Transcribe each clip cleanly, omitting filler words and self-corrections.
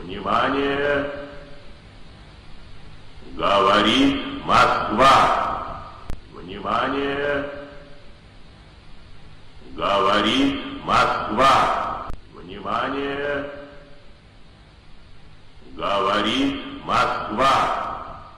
Внимание! Говорит Москва! Внимание! Говорит Москва! Внимание! Говорит Моskva.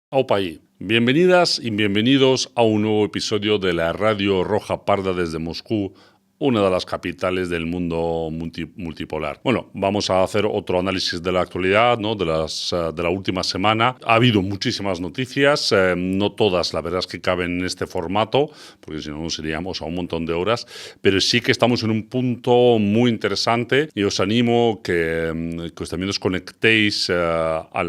Aupa ahí. Bienvenidas y bienvenidos a un nuevo episodio de la Radio Roja Parda desde Moscú, una de las capitales del mundo multipolar. Bueno, vamos a hacer otro análisis de la actualidad, ¿no? de la última semana. Ha habido muchísimas noticias, no todas, la verdad es que caben en este formato, porque si no nos iríamos a un montón de horas, pero sí que estamos en un punto muy interesante y os animo que también os conectéis a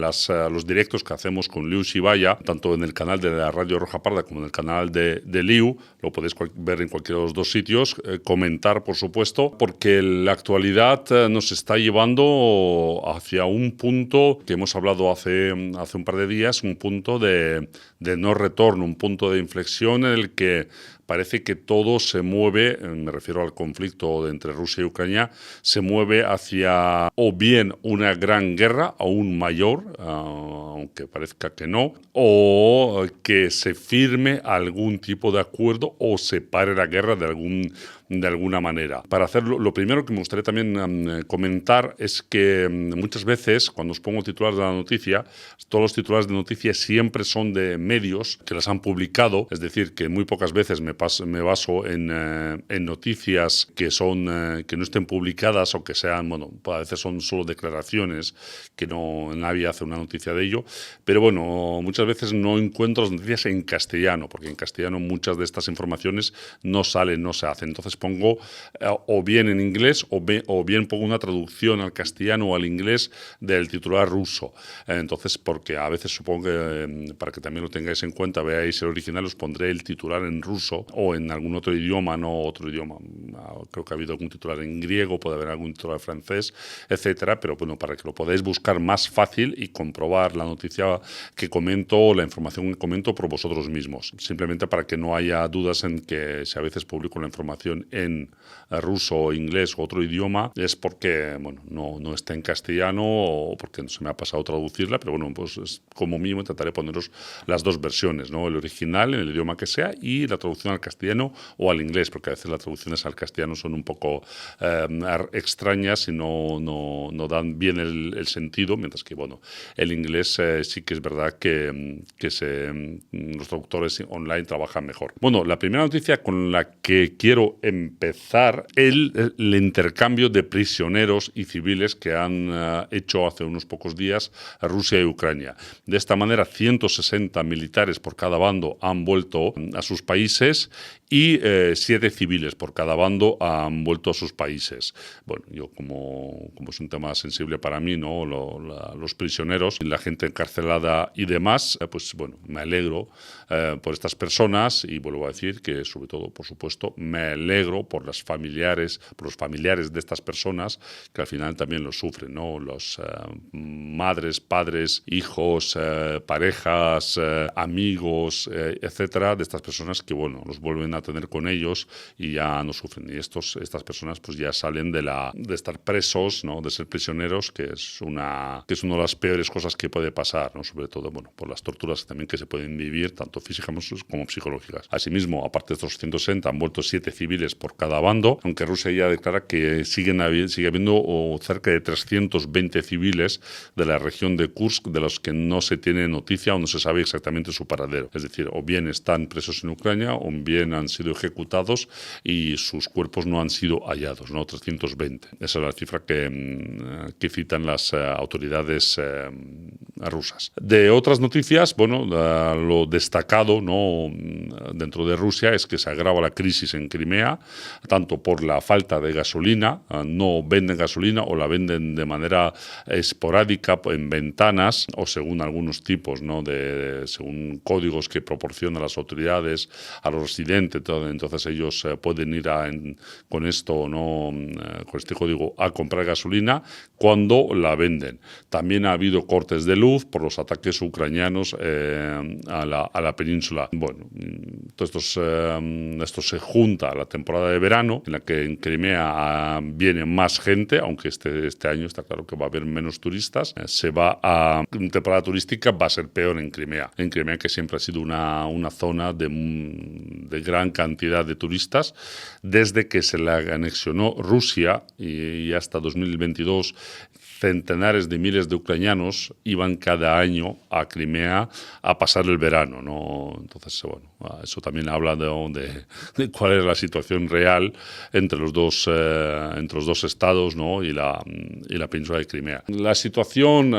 los directos que hacemos con Liu Shibaya, tanto en el canal de la Radio Roja Parda como en el canal de Liu. Lo podéis ver en cualquiera de los dos sitios. Comentar, por supuesto, porque la actualidad nos está llevando hacia un punto que hemos hablado hace un par de días, un punto de no retorno, un punto de inflexión en el que parece que todo se mueve, me refiero al conflicto entre Rusia y Ucrania, se mueve hacia o bien una gran guerra aún mayor, aunque parezca que no, o que se firme algún tipo de acuerdo o se pare la guerra de alguna manera. Para hacerlo, lo primero que me gustaría también comentar es que muchas veces, cuando os pongo titulares de la noticia, todos los titulares de noticia siempre son de medios que las han publicado, es decir, que muy pocas veces me baso en noticias que no estén publicadas o que sean, bueno, a veces son solo declaraciones, que nadie hace una noticia de ello, pero bueno, muchas veces no encuentro las noticias en castellano, porque en castellano muchas de estas informaciones no salen, no se hacen. Entonces pongo o bien en inglés o bien pongo una traducción al castellano o al inglés del titular ruso. Entonces, porque a veces supongo que, para que también lo tengáis en cuenta, veáis el original, os pondré el titular en ruso o en algún otro idioma, no otro idioma. Creo que ha habido algún titular en griego, puede haber algún titular en francés, etcétera, pero bueno, para que lo podáis buscar más fácil y comprobar la noticia que comento o la información que comento por vosotros mismos. Simplemente para que no haya dudas en que si a veces publico la información en ruso, inglés u otro idioma, es porque bueno, no está en castellano o porque no se me ha pasado traducirla, pero bueno, pues como mínimo intentaré poneros las dos versiones, ¿no? El original en el idioma que sea y la traducción al castellano o al inglés, porque a veces las traducciones al castellano son un poco extrañas y no dan bien el sentido, mientras que bueno, el inglés sí que es verdad que los traductores online trabajan mejor. Bueno, la primera noticia con la que quiero empezar, el intercambio de prisioneros y civiles que han hecho hace unos pocos días Rusia y Ucrania. De esta manera, 160 militares por cada bando han vuelto a sus países y 7 civiles por cada bando han vuelto a sus países. Bueno, yo como es un tema sensible para mí, ¿no? Los prisioneros y la gente encarcelada y demás, pues bueno, me alegro por estas personas y vuelvo a decir que sobre todo, por supuesto, me alegro por los familiares de estas personas que al final también lo sufren, ¿no? Los madres, padres, hijos, parejas, amigos, etcétera, de estas personas que, bueno, los vuelven a tener con ellos y ya no sufren. Y estas personas pues ya salen de estar presos, ¿no? De ser prisioneros, que es una de las peores cosas que puede pasar, ¿no? Sobre todo, bueno, por las torturas también que se pueden vivir, tanto físicas como psicológicas. Asimismo, aparte de estos 160, han vuelto 7 civiles por cada bando, aunque Rusia ya declara que sigue habiendo cerca de 320 civiles de la región de Kursk de los que no se tiene noticia o no se sabe exactamente su paradero. Es decir, o bien están presos en Ucrania o bien han sido ejecutados y sus cuerpos no han sido hallados, ¿no? 320. Esa es la cifra que citan las autoridades rusas. De otras noticias, bueno, lo destacado, ¿no? Dentro de Rusia es que se agrava la crisis en Crimea, tanto por la falta de gasolina, no venden gasolina o la venden de manera esporádica en ventanas o según algunos tipos, ¿no? Según códigos que proporcionan las autoridades a los residentes, entonces ellos pueden ir con esto, ¿no? Con este código a comprar gasolina cuando la venden. También ha habido cortes de luz por los ataques ucranianos a la península. Bueno, esto se junta a la temporada temporada de verano, en la que en Crimea viene más gente, aunque este año está claro que va a haber menos turistas. Una temporada turística va a ser peor en Crimea. En Crimea, que siempre ha sido una zona de gran cantidad de turistas, desde que se la anexionó Rusia y hasta 2022, centenares de miles de ucranianos iban cada año a Crimea a pasar el verano, ¿no? Entonces, bueno, eso también habla de cuál es la situación real entre los dos estados, ¿no? y la península de Crimea. La situación,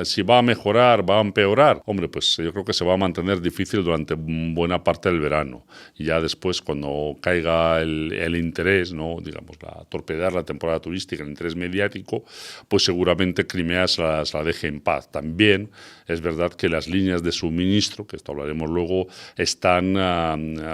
si va a mejorar, va a empeorar, hombre, pues yo creo que se va a mantener difícil durante buena parte del verano. Y ya después, cuando caiga el interés, ¿no? Digamos, torpedear la temporada turística, el interés mediático, pues seguramente Crimea se la deje en paz. También es verdad que las líneas de suministro, que esto hablaremos luego, están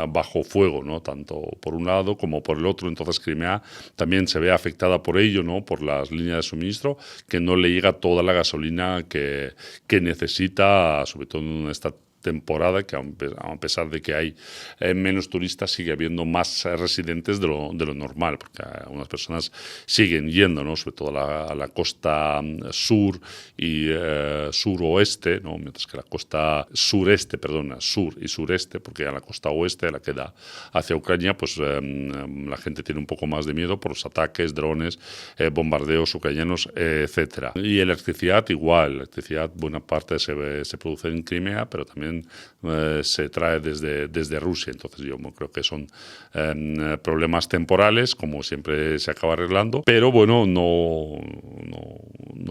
bajo fuego, ¿no? Tanto por un lado como por el otro. Entonces Crimea también se ve afectada por ello, ¿no? Por las líneas de suministro, que no le llega toda la gasolina que necesita, sobre todo en esta temporada, que a pesar de que hay menos turistas, sigue habiendo más residentes de lo normal, porque algunas personas siguen yendo, ¿no? Sobre todo a la costa sur y suroeste, ¿no? Mientras que la costa sur y sureste, porque a la costa oeste, la que da hacia Ucrania, pues la gente tiene un poco más de miedo por los ataques, drones, bombardeos ucranianos, etcétera. Y electricidad igual, buena parte se produce en Crimea, pero también se trae desde Rusia. Entonces yo creo que son problemas temporales, como siempre se acaba arreglando, pero bueno, no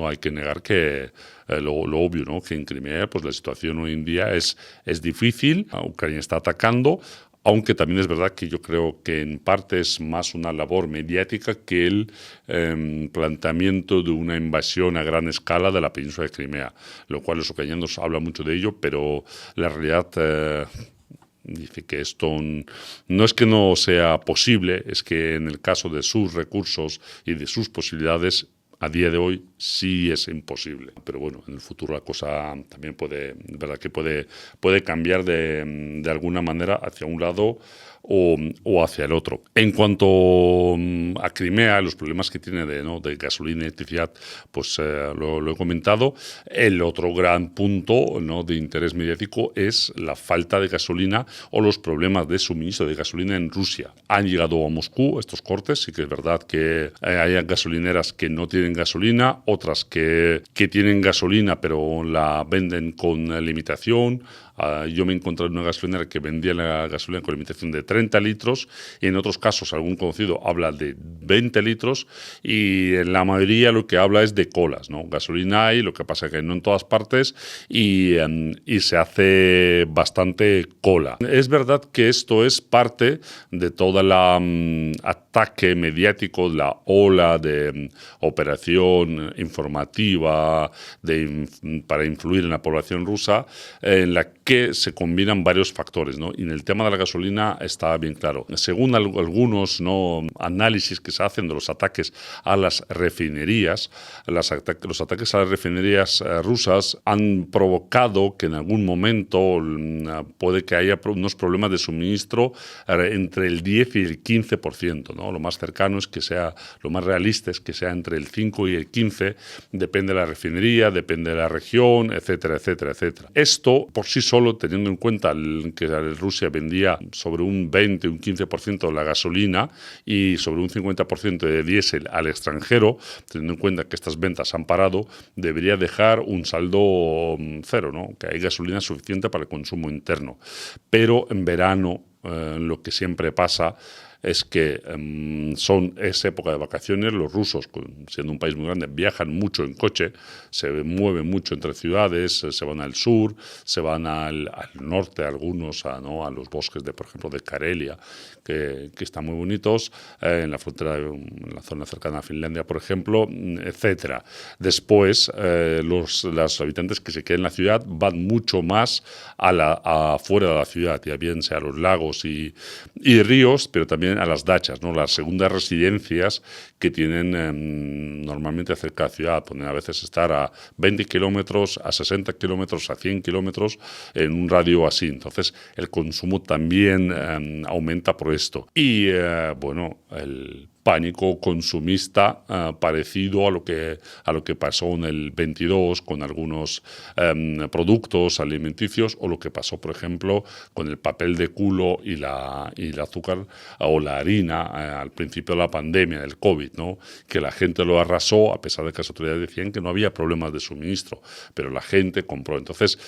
hay que negar que lo obvio, ¿no? Que en Crimea pues la situación hoy en día es difícil. Ucrania está atacando, aunque también es verdad que yo creo que en parte es más una labor mediática que el planteamiento de una invasión a gran escala de la península de Crimea, lo cual los ucranianos hablan mucho de ello, pero la realidad dice que esto no es que no sea posible, es que en el caso de sus recursos y de sus posibilidades, a día de hoy sí es imposible. Pero bueno, en el futuro la cosa también puede cambiar de alguna manera hacia un lado o hacia el otro. En cuanto a Crimea, los problemas que tiene de gasolina y electricidad, pues lo he comentado. El otro gran punto, ¿no?, de interés mediático es la falta de gasolina o los problemas de suministro de gasolina en Rusia. Han llegado a Moscú estos cortes, sí que es verdad que hay gasolineras que no tienen gasolina, otras que tienen gasolina pero la venden con limitación. Yo me encontré en una gasolinera que vendía la gasolina con limitación de 30 litros y en otros casos algún conocido habla de 20 litros y en la mayoría lo que habla es de colas, ¿no? Gasolina hay, lo que pasa es que no en todas partes y se hace bastante cola. Es verdad que esto es parte de toda la ataque mediático, la ola de operación informativa para influir en la población rusa, en la que se combinan varios factores, ¿no? Y en el tema de la gasolina está bien claro. Según algunos, ¿no?, análisis que se hacen de los ataques a las refinerías, los ataques a las refinerías rusas han provocado que en algún momento puede que haya unos problemas de suministro entre el 10 y el 15%, ¿no? Lo más cercano es que sea, lo más realista es que sea entre el 5 y el 15, depende de la refinería, depende de la región, etcétera, etcétera, etcétera. Esto por sí solo, teniendo en cuenta que Rusia vendía sobre un 20, un 15% de la gasolina y sobre un 50% de diésel al extranjero, teniendo en cuenta que estas ventas han parado, debería dejar un saldo cero, ¿no? Que hay gasolina suficiente para el consumo interno. Pero en verano, lo que siempre pasa es que es época de vacaciones. Los rusos, siendo un país muy grande, viajan mucho en coche, se mueven mucho entre ciudades, se van al sur, se van al norte, algunos a los bosques por ejemplo, de Karelia, que están muy bonitos, en la frontera, en la zona cercana a Finlandia, por ejemplo, etcétera. Después, los habitantes que se quedan en la ciudad van mucho más afuera de la ciudad, ya bien sea a los lagos, lagos y ríos, pero también a las dachas, ¿no? Las segundas residencias que tienen normalmente cerca de la ciudad. Pueden a veces estar a 20 kilómetros, a 60 kilómetros, a 100 kilómetros en un radio así. Entonces, el consumo también aumenta por esto. Y, bueno, el pánico consumista parecido a lo que pasó en el 22 con algunos productos alimenticios, o lo que pasó, por ejemplo, con el papel de culo y el azúcar o la harina al principio de la pandemia del COVID, ¿no? Que la gente lo arrasó a pesar de que las autoridades decían que no había problemas de suministro, pero la gente compró. Entonces,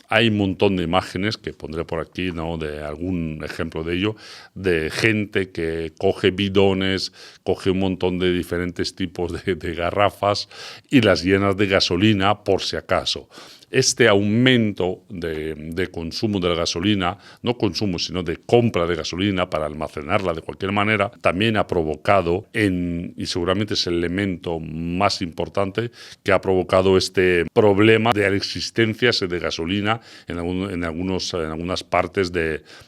hay un montón de imágenes que pondré por aquí, ¿no? De algún ejemplo de ello, de gente que coge bidones, coge un montón de diferentes tipos de garrafas y las llenas de gasolina por si acaso. Este aumento de consumo de la gasolina, no consumo, sino de compra de gasolina para almacenarla de cualquier manera, también ha provocado, y seguramente es el elemento más importante, que ha provocado este problema de la existencia de gasolina en algunas partes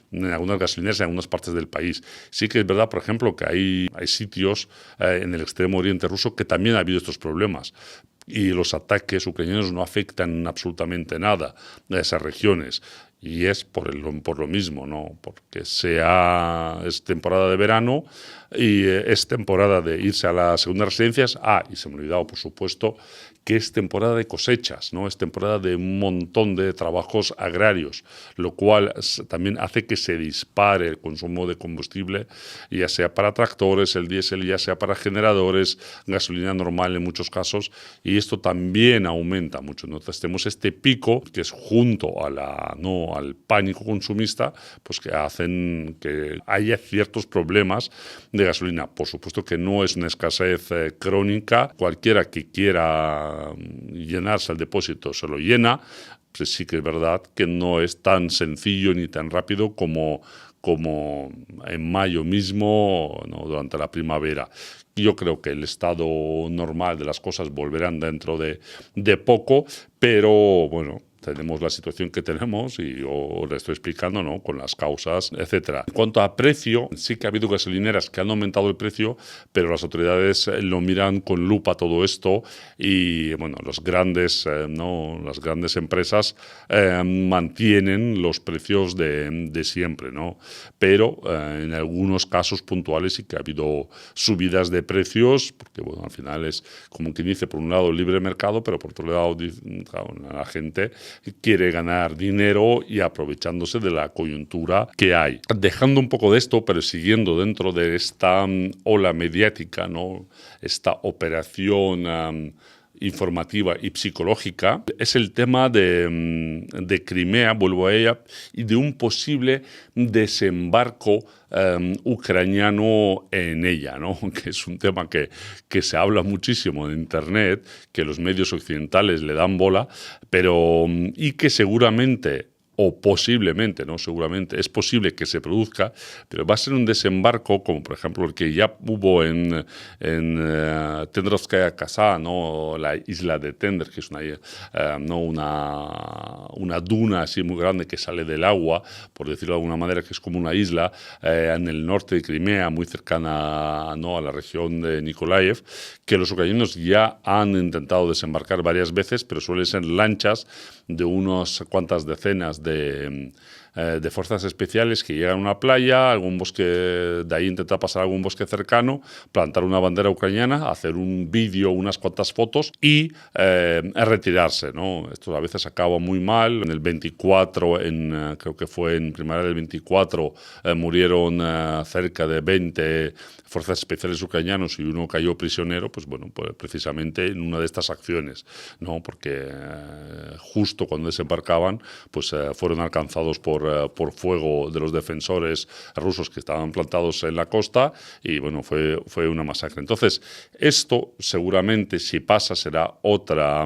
en algunas gasolineras en algunas partes del país. Sí que es verdad, por ejemplo, que hay sitios en el extremo oriente ruso que también ha habido estos problemas. Y los ataques ucranianos no afectan absolutamente nada a esas regiones. Y es por lo mismo, ¿no? Porque es temporada de verano y es temporada de irse a las segundas residencias. Y se me ha olvidado, por supuesto, que es temporada de cosechas, ¿no? Es temporada de un montón de trabajos agrarios, lo cual también hace que se dispare el consumo de combustible, ya sea para tractores, el diésel, ya sea para generadores, gasolina normal en muchos casos, y esto también aumenta mucho. Entonces tenemos este pico que es junto al pánico consumista, pues que hacen que haya ciertos problemas de gasolina. Por supuesto que no es una escasez crónica. Cualquiera que quiera llenarse el depósito se lo llena. Pues sí que es verdad que no es tan sencillo ni tan rápido como en mayo mismo, ¿no? Durante la primavera. Yo creo que el estado normal de las cosas volverán dentro de poco, pero bueno, tenemos la situación que tenemos y yo le estoy explicando, ¿no? Con las causas, etcétera. En cuanto a precio, sí que ha habido gasolineras que han aumentado el precio, pero las autoridades lo miran con lupa todo esto y, bueno, las grandes empresas mantienen los precios de siempre, ¿no? Pero en algunos casos puntuales sí que ha habido subidas de precios, porque, bueno, al final es, como quien dice, por un lado libre mercado, pero por otro lado, claro, la gente quiere ganar dinero y aprovechándose de la coyuntura que hay. Dejando un poco de esto, pero siguiendo dentro de esta ola mediática, ¿no? Esta operación informativa y psicológica, es el tema de Crimea, vuelvo a ella, y de un posible desembarco ucraniano en ella, ¿no? Que es un tema que se habla muchísimo en Internet, que los medios occidentales le dan bola, y que seguramente, o posiblemente, no seguramente, es posible que se produzca, pero va a ser un desembarco como por ejemplo el que ya hubo en Tendrovskaya Kasa, ¿no? La isla de Tender, que es una duna así muy grande que sale del agua, por decirlo de alguna manera, que es como una isla en el norte de Crimea, muy cercana, ¿no? A la región de Nikolaev, que los ucranianos ya han intentado desembarcar varias veces, pero suelen ser lanchas de unas cuantas decenas de fuerzas especiales que llegan a una playa, algún bosque, de ahí intentar pasar a algún bosque cercano, plantar una bandera ucraniana, hacer un vídeo, unas cuantas fotos y retirarse, ¿no? Esto a veces acaba muy mal. En el 24, creo que fue en primavera del 24, murieron cerca de 20 fuerzas especiales ucranianos y uno cayó prisionero, pues bueno, pues precisamente en una de estas acciones, ¿no? Porque justo cuando desembarcaban, pues fueron alcanzados por fuego de los defensores rusos que estaban plantados en la costa y bueno, fue una masacre. Entonces, esto seguramente si pasa será otro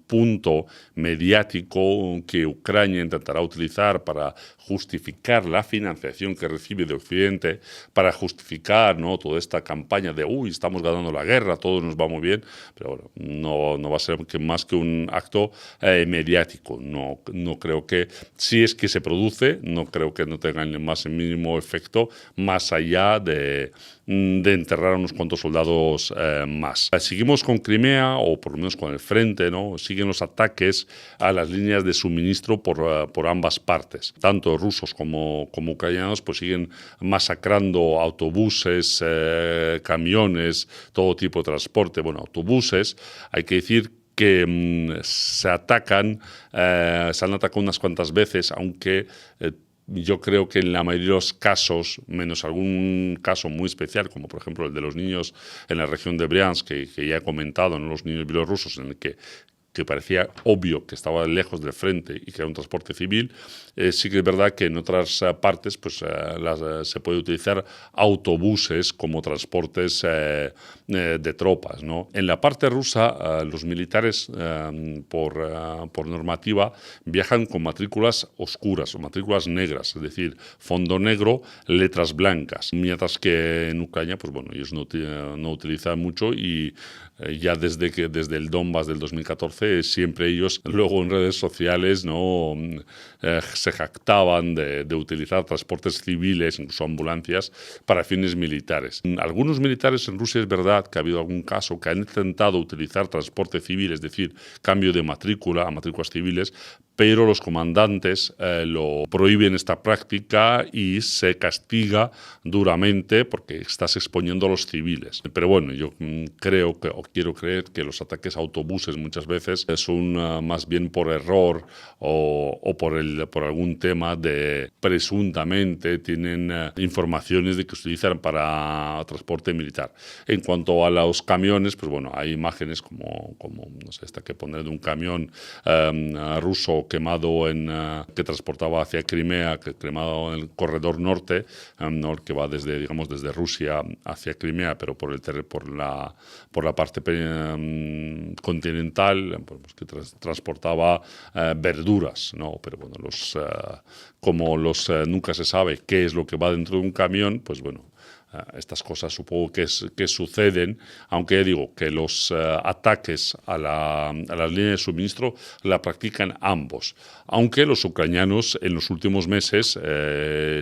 punto mediático que Ucrania intentará utilizar para justificar la financiación que recibe de Occidente, para justificar, ¿no? Toda esta campaña de estamos ganando la guerra, todo nos va muy bien, pero bueno, no va a ser más que un acto mediático. No creo que, si es que se produce produce, no creo que no tenga el más mínimo efecto, más allá de enterrar a unos cuantos soldados más. Seguimos con Crimea, o por lo menos con el frente, ¿no? Siguen los ataques a las líneas de suministro por ambas partes. Tanto rusos como ucranianos pues siguen masacrando autobuses, camiones, todo tipo de transporte. Bueno, autobuses, hay que decir que se han atacado unas cuantas veces, aunque yo creo que en la mayoría de los casos, menos algún caso muy especial, como por ejemplo el de los niños en la región de Briansk, que ya he comentado, ¿no? Los niños bielorrusos, en el que parecía obvio que estaba lejos del frente y que era un transporte civil, sí que es verdad que en otras partes pues, se puede utilizar autobuses como transportes de tropas, ¿no? En la parte rusa, los militares, por normativa, viajan con matrículas oscuras o matrículas negras, es decir, fondo negro, letras blancas, mientras que en Ucrania, pues bueno, ellos no utilizan mucho y ya desde el Donbass del 2014, siempre ellos luego en redes sociales no se jactaban de utilizar transportes civiles, incluso ambulancias, para fines militares. Algunos militares en Rusia es verdad que ha habido algún caso que han intentado utilizar transporte civil, es decir, cambio de matrícula a matrículas civiles, pero los comandantes lo prohíben esta práctica y se castiga duramente porque estás exponiendo a los civiles. Pero bueno, yo creo que, o quiero creer que los ataques a autobuses muchas veces son más bien por error o por algún tema de presuntamente tienen informaciones de que se utilizan para transporte militar. En cuanto a los camiones, pues bueno, hay imágenes como no sé, esta que poner de un camión ruso quemado que transportaba hacia Crimea, quemado en el corredor norte, que va desde Rusia hacia Crimea, pero por la parte continental, pues, que transportaba verduras, ¿no? Pero bueno, nunca se sabe qué es lo que va dentro de un camión, pues bueno, estas cosas supongo que suceden, aunque digo que los ataques a las líneas de suministro la practican ambos, aunque los ucranianos en los últimos meses,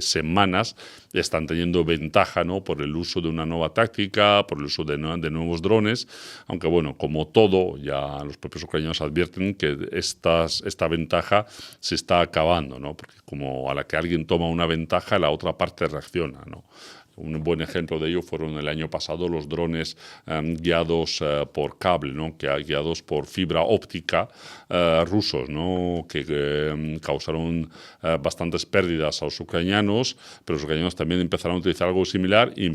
semanas, están teniendo ventaja, ¿no? Por el uso de una nueva táctica, por el uso de nuevos drones, aunque bueno, como todo, ya los propios ucranianos advierten que esta ventaja se está acabando, ¿no? Porque como a la que alguien toma una ventaja, la otra parte reacciona, ¿no? Un buen ejemplo de ello fueron el año pasado los drones guiados por cable, ¿no? Guiados por fibra óptica rusos, ¿no? Que causaron bastantes pérdidas a los ucranianos, pero los ucranianos también empezaron a utilizar algo similar y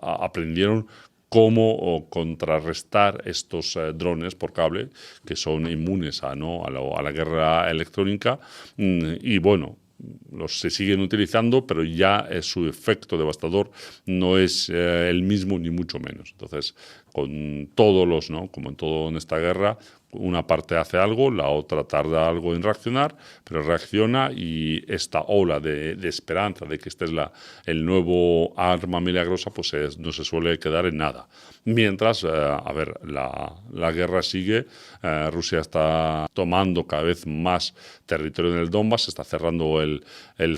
aprendieron cómo contrarrestar estos drones por cable que son inmunes a la guerra electrónica y bueno, se siguen utilizando, pero ya su efecto devastador no es el mismo ni mucho menos. Entonces, con todos ¿no? Como en todo en esta guerra, una parte hace algo, la otra tarda algo en reaccionar, pero reacciona y esta ola de esperanza de que este es el nuevo arma milagrosa, pues no se suele quedar en nada. Mientras, la guerra sigue, Rusia está tomando cada vez más territorio en el Donbass, se está cerrando el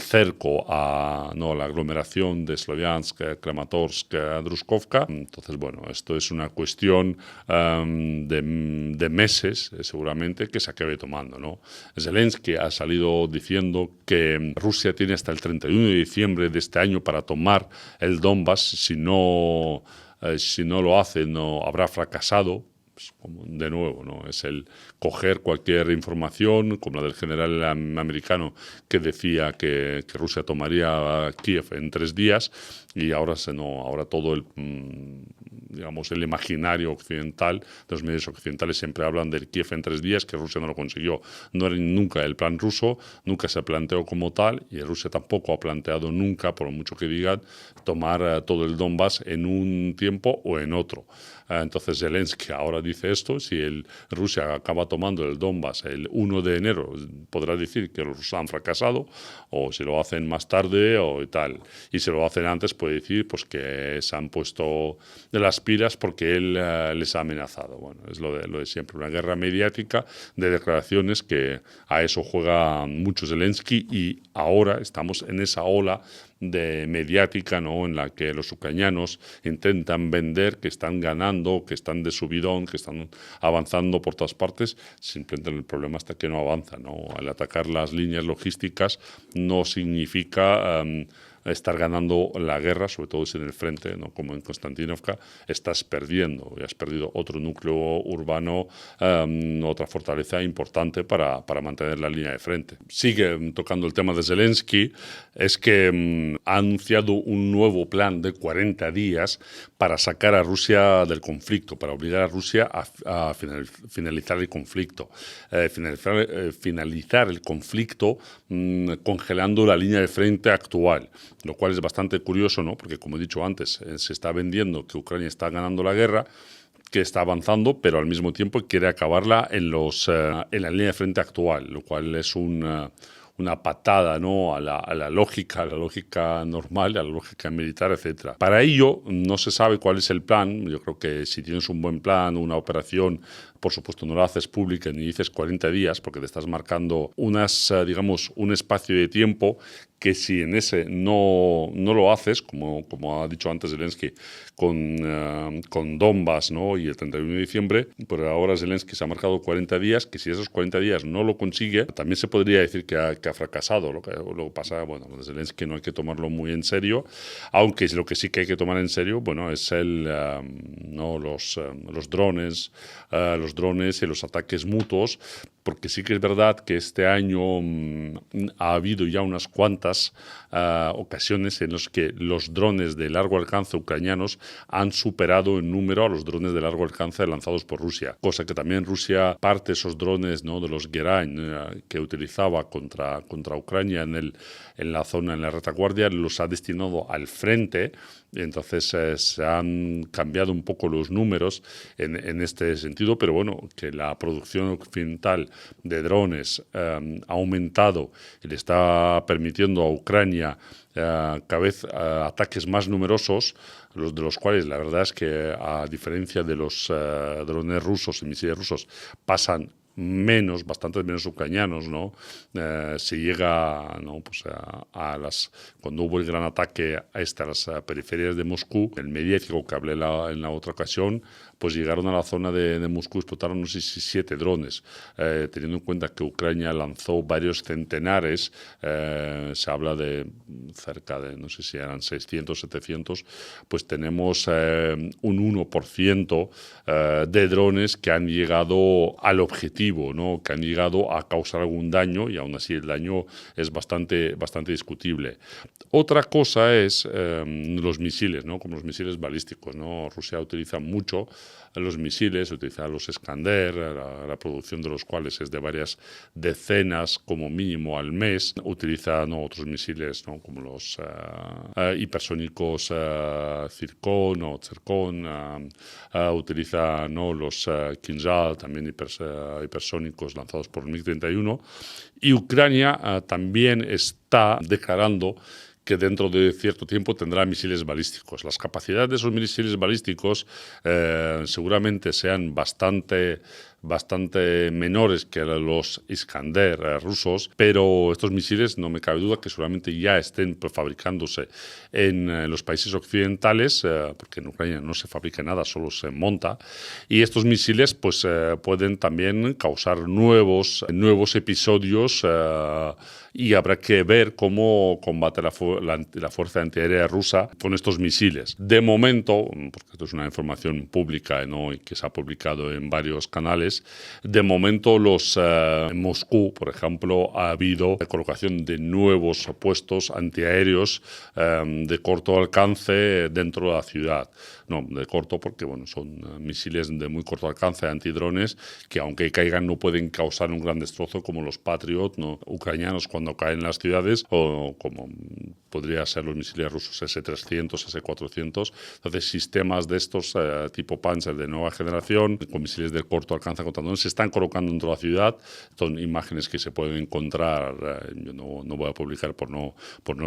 cerco a la aglomeración de Sloviansk, Kramatorsk, Druzhkovka. Entonces, bueno, esto es una cuestión de meses, seguramente, que se acabe tomando, ¿no? Zelensky ha salido diciendo que Rusia tiene hasta el 31 de diciembre de este año para tomar el Donbass. Si no lo hace, no habrá fracasado. Pues, de nuevo, ¿no? Es el coger cualquier información, como la del general americano que decía que Rusia tomaría Kiev en 3 días, y ahora todo el imaginario occidental, de los medios occidentales siempre hablan del Kiev en 3 días, que Rusia no lo consiguió. No era nunca el plan ruso, nunca se planteó como tal, y Rusia tampoco ha planteado nunca, por mucho que digan, tomar todo el Donbass en un tiempo o en otro. Entonces Zelensky ahora dice esto, si Rusia acaba tomando el Donbass el 1 de enero, podrá decir que los rusos han fracasado, o si lo hacen más tarde o tal. Y si lo hacen antes, puede decir pues que se han puesto de las pilas porque él les ha amenazado. Bueno, es lo de siempre, una guerra mediática de declaraciones que a eso juega mucho Zelensky, y ahora estamos en esa ola de mediática, ¿no?, en la que los ucranianos intentan vender que están ganando, que están de subidón, que están avanzando por todas partes. Simplemente el problema está que no avanzan, ¿no? Al atacar las líneas logísticas no significa estar ganando la guerra, sobre todo si en el frente, ¿no?, como en Konstantinovka, estás perdiendo. Y has perdido otro núcleo urbano, otra fortaleza importante para mantener la línea de frente. Sigue tocando el tema de Zelensky, es que ha anunciado un nuevo plan de 40 días para sacar a Rusia del conflicto, para obligar a Rusia a finalizar el conflicto. Finalizar el conflicto congelando la línea de frente actual, lo cual es bastante curioso, ¿no?, porque, como he dicho antes, se está vendiendo que Ucrania está ganando la guerra, que está avanzando, pero al mismo tiempo quiere acabarla en la línea de frente actual, lo cual es una patada, ¿no?, a la lógica normal, a la lógica militar, etcétera. Para ello no se sabe cuál es el plan. Yo creo que si tienes un buen plan, una operación, por supuesto no la haces pública ni dices 40 días, porque te estás marcando digamos, un espacio de tiempo que si en ese no lo haces, como ha dicho antes Zelensky, con Donbass, ¿no?, y el 31 de diciembre, pero ahora Zelensky se ha marcado 40 días, que si esos 40 días no lo consigue, también se podría decir que ha fracasado. Lo que pasa, bueno, lo de Zelensky no hay que tomarlo muy en serio, aunque lo que sí que hay que tomar en serio, bueno, es los drones y los ataques mutuos, porque sí que es verdad que este año ha habido ya unas cuantas ocasiones en las que los drones de largo alcance ucranianos han superado en número a los drones de largo alcance lanzados por Rusia, cosa que también Rusia, parte de esos drones, ¿no?, de los Gerain que utilizaba contra Ucrania en la zona, en la retaguardia, los ha destinado al frente. Entonces se han cambiado un poco los números en este sentido, pero bueno, que la producción occidental de drones ha aumentado y le está permitiendo a Ucrania cada vez ataques más numerosos, de los cuales la verdad es que, a diferencia de los drones rusos y misiles rusos, pasan bastantes menos ucranianos, ¿no? Se llega, ¿no?, pues cuando hubo el gran ataque a las periferias de Moscú, el mediático que hablé en la otra ocasión, pues llegaron a la zona de Moscú, explotaron, no sé si 7 drones, teniendo en cuenta que Ucrania lanzó varios centenares, se habla de cerca de, no sé si eran 600, 700, pues tenemos un 1% de drones que han llegado al objetivo, ¿no?, que han llegado a causar algún daño, y aún así el daño es bastante discutible. Otra cosa es los misiles, ¿no?, como los misiles balísticos, ¿no? Rusia utiliza mucho los misiles, utiliza los Iskander, la producción de los cuales es de varias decenas como mínimo al mes. Utiliza, ¿no?, otros misiles, ¿no?, como los hipersónicos Zircon o Zircon. Utiliza, ¿no?, los Kinzhal, también hipersónicos lanzados por el MiG-31. Y Ucrania también está declarando que dentro de cierto tiempo tendrá misiles balísticos. Las capacidades de esos misiles balísticos seguramente sean bastante menores que los Iskander rusos, pero estos misiles no me cabe duda que seguramente ya estén fabricándose en los países occidentales, porque en Ucrania no se fabrica nada, solo se monta, y estos misiles pues pueden también causar nuevos episodios, y habrá que ver cómo combate la fuerza antiaérea rusa con estos misiles. De momento, porque esto es una información pública, ¿no?, y que se ha publicado en varios canales, de momento en Moscú, por ejemplo, ha habido la colocación de nuevos puestos antiaéreos de corto alcance dentro de la ciudad. no, de corto, porque bueno, son misiles de muy corto alcance, antidrones, que aunque caigan no pueden causar un gran destrozo como los Patriot, ¿no?, ucranianos cuando caen en las ciudades, o como podría ser los misiles rusos S-300, S-400. Entonces, sistemas de estos tipo Panzer de nueva generación, con misiles de corto alcance contra drones, se están colocando dentro de la ciudad. Son imágenes que se pueden encontrar, yo no voy a publicar por no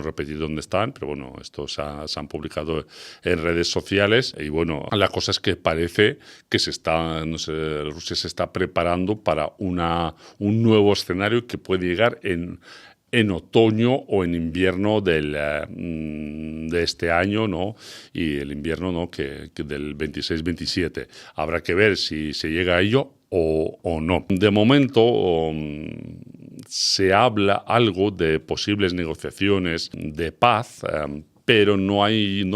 repetir dónde están, pero bueno, estos se han publicado en redes sociales. Y bueno, la cosa es que parece que Rusia se está preparando para un nuevo escenario que puede llegar en otoño o en invierno de este año, ¿no? Y el invierno, ¿no?, que del 26-27. Habrá que ver si se llega a ello o no. De momento se habla algo de posibles negociaciones de paz, pero no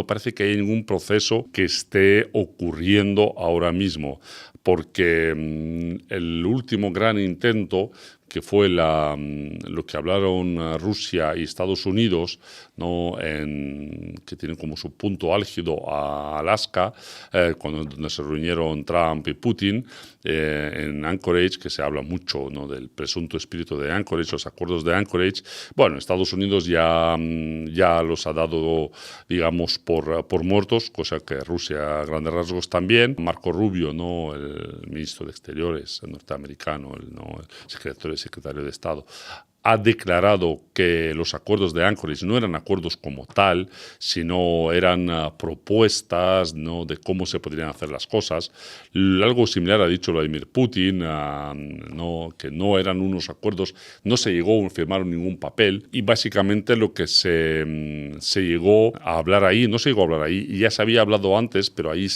parece que haya ningún proceso que esté ocurriendo ahora mismo, porque el último gran intento, que fue lo que hablaron Rusia y Estados Unidos, ¿no?, que tienen como su punto álgido a Alaska, donde se reunieron Trump y Putin, en Anchorage, que se habla mucho, ¿no?, del presunto espíritu de Anchorage, los acuerdos de Anchorage. Bueno, Estados Unidos ya los ha dado, digamos, por muertos, cosa que Rusia a grandes rasgos también. Marco Rubio, ¿no?, el ministro de Exteriores norteamericano, el secretario de Estado, ha declarado que los acuerdos de Anchorage no eran acuerdos como tal, sino eran propuestas, ¿no?, de cómo se podrían hacer las cosas. Algo similar ha dicho Vladimir Putin, que no eran unos acuerdos, no se llegó a firmar ningún papel, y básicamente lo que se llegó a hablar ahí, no se llegó a hablar ahí, y ya se había hablado antes, pero ahí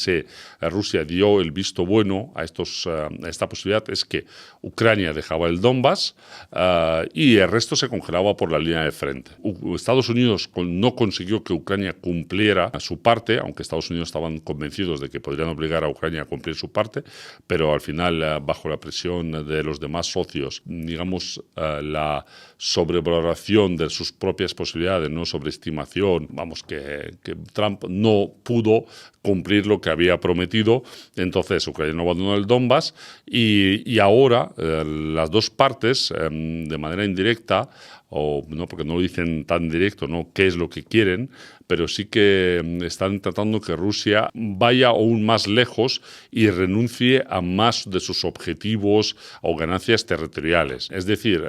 Rusia dio el visto bueno a esta posibilidad, es que Ucrania dejaba el Donbass y el resto se congelaba por la línea de frente. Estados Unidos no consiguió que Ucrania cumpliera su parte, aunque Estados Unidos estaban convencidos de que podrían obligar a Ucrania a cumplir su parte, pero al final, bajo la presión de los demás socios, digamos, la sobrevaloración de sus propias posibilidades, no sobreestimación, vamos, que Trump no pudo cumplir lo que había prometido. Entonces Ucrania no abandonó el Donbass y ahora las dos partes, de manera indirecta, o no, porque no lo dicen tan directo, ¿no?, qué es lo que quieren, pero sí que están tratando que Rusia vaya aún más lejos y renuncie a más de sus objetivos o ganancias territoriales. Es decir,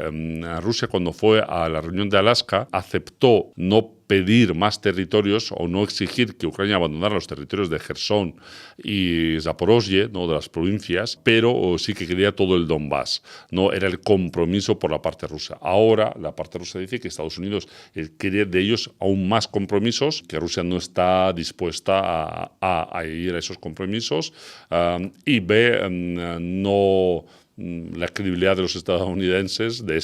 Rusia, cuando fue a la reunión de Alaska, aceptó no pedir más territorios o no exigir que Ucrania abandonara los territorios de Jersón y Zaporozhye, ¿no?, de las provincias, pero sí que quería todo el Donbass, ¿no? Era el compromiso por la parte rusa. Ahora la parte rusa dice que Estados Unidos quiere de ellos aún más compromisos, que Rusia no está dispuesta a ir a esos compromisos, y ve la credibilidad de los estadounidenses, de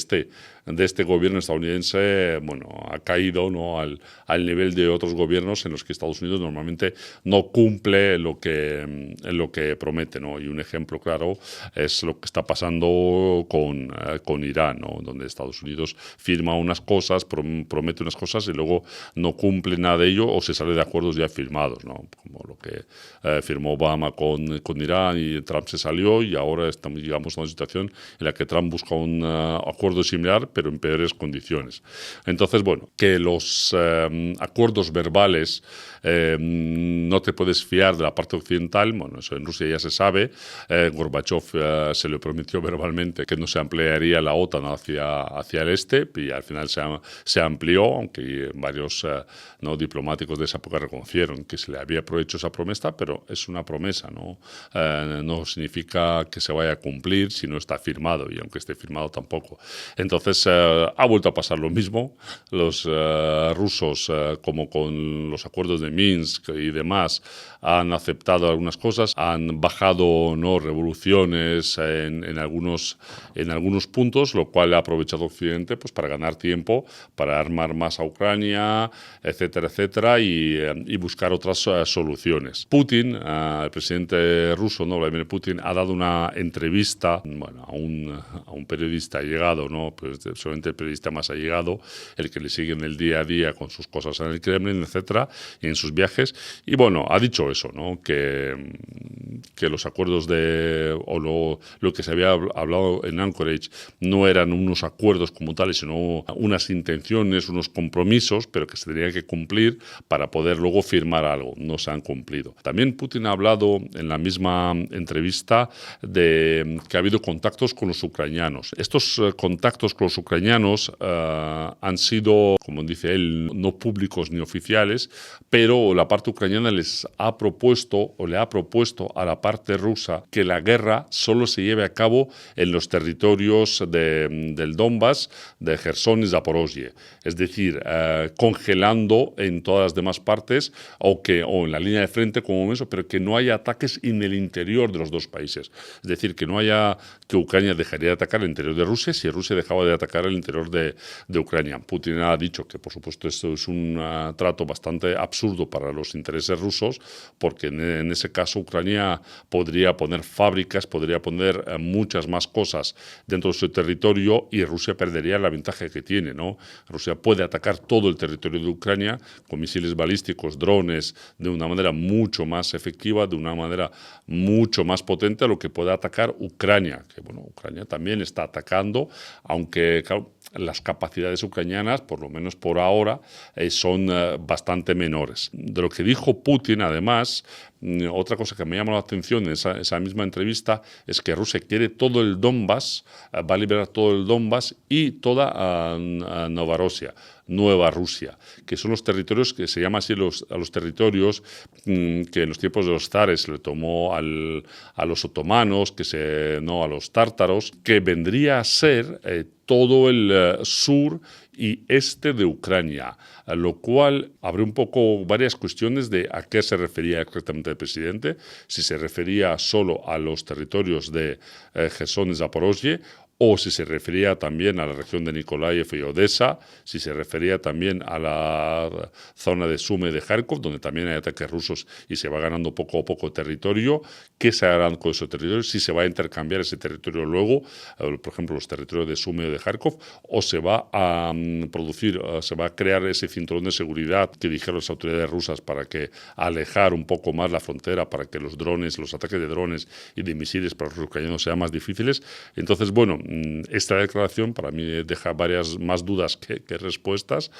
este gobierno estadounidense, bueno, ha caído, ¿no?, al nivel de otros gobiernos en los que Estados Unidos normalmente no cumple lo que promete, ¿no? Y un ejemplo claro es lo que está pasando con Irán, ¿no?, donde Estados Unidos firma unas cosas, promete unas cosas y luego no cumple nada de ello o se sale de acuerdos ya firmados, ¿no?, como lo que firmó Obama con Irán, y Trump se salió, y ahora estamos, llegamos a una situación en la que Trump busca un acuerdo similar pero en peores condiciones. Entonces, bueno, que los acuerdos verbales no te puedes fiar de la parte occidental, bueno, eso en Rusia ya se sabe. Gorbachev se le prometió verbalmente que no se ampliaría la OTAN hacia el este, y al final se amplió, aunque varios diplomáticos de esa época reconocieron que se le había hecho esa promesa, pero es una promesa, ¿no? No significa que se vaya a cumplir si no está firmado, y aunque esté firmado tampoco. Entonces ha vuelto a pasar lo mismo. Los rusos, como con los acuerdos de Minsk y demás, han aceptado algunas cosas, han bajado, ¿no?, revoluciones en algunos puntos, lo cual ha aprovechado Occidente pues para ganar tiempo, para armar más a Ucrania, etcétera, etcétera, y buscar otras soluciones. Putin, el presidente ruso, ¿no?, Vladimir Putin, ha dado una entrevista, bueno, a un periodista llegado, ¿no?, pues solamente el periodista más allegado, el que le sigue en el día a día con sus cosas en el Kremlin, etcétera, y en sus viajes. Y bueno, ha dicho eso, ¿no? Que los acuerdos o lo que se había hablado en Anchorage no eran unos acuerdos como tales, sino unas intenciones, unos compromisos, pero que se tenían que cumplir para poder luego firmar algo. No se han cumplido. También Putin ha hablado en la misma entrevista de que ha habido contactos con los ucranianos. Estos contactos con los ucranianos han sido, como dice él, no públicos ni oficiales, pero la parte ucraniana les ha propuesto o le ha propuesto a la parte rusa que la guerra solo se lleve a cabo en los territorios del Donbass, de Jersón y Zaporozhye. Es decir, congelando en todas las demás partes o en la línea de frente como eso, pero que no haya ataques en el interior de los dos países. Es decir, que Ucrania dejaría de atacar el interior de Rusia si Rusia dejaba de atacar el interior de Ucrania. Putin ha dicho que, por supuesto, esto es un trato bastante absurdo para los intereses rusos, porque en ese caso Ucrania podría poner fábricas, podría poner muchas más cosas dentro de su territorio y Rusia perdería la ventaja que tiene, ¿no? Rusia puede atacar todo el territorio de Ucrania con misiles balísticos, drones, de una manera mucho más efectiva, de una manera mucho más potente a lo que pueda atacar Ucrania, que bueno, Ucrania también está atacando, aunque claro, las capacidades ucranianas, por lo menos por ahora, son bastante menores. De lo que dijo Putin, además, otra cosa que me llama la atención en esa misma entrevista es que Rusia quiere todo el Donbass, va a liberar todo el Donbass y toda Nueva Rusia, que son los territorios que se llama así a los territorios que en los tiempos de los zares se le tomó a los otomanos, a los tártaros, que vendría a ser todo el sur y este de Ucrania, lo cual abre un poco varias cuestiones de a qué se refería exactamente el presidente, si se refería solo a los territorios de Jersón y Zaporozhye, o si se refería también a la región de Nikolaev y Odessa, si se refería también a la zona de Sumy y de Kharkov, donde también hay ataques rusos y se va ganando poco a poco territorio. ¿Qué se harán con esos territorios? Si se va a intercambiar ese territorio luego, por ejemplo, los territorios de Sumy o de Kharkov, o se va a se va a crear ese cinturón de seguridad que dijeron las autoridades rusas para que alejar un poco más la frontera, para que los ataques de drones y de misiles para los ucranianos sean más difíciles. Entonces, bueno, esta declaración para mí deja varias más dudas que respuestas,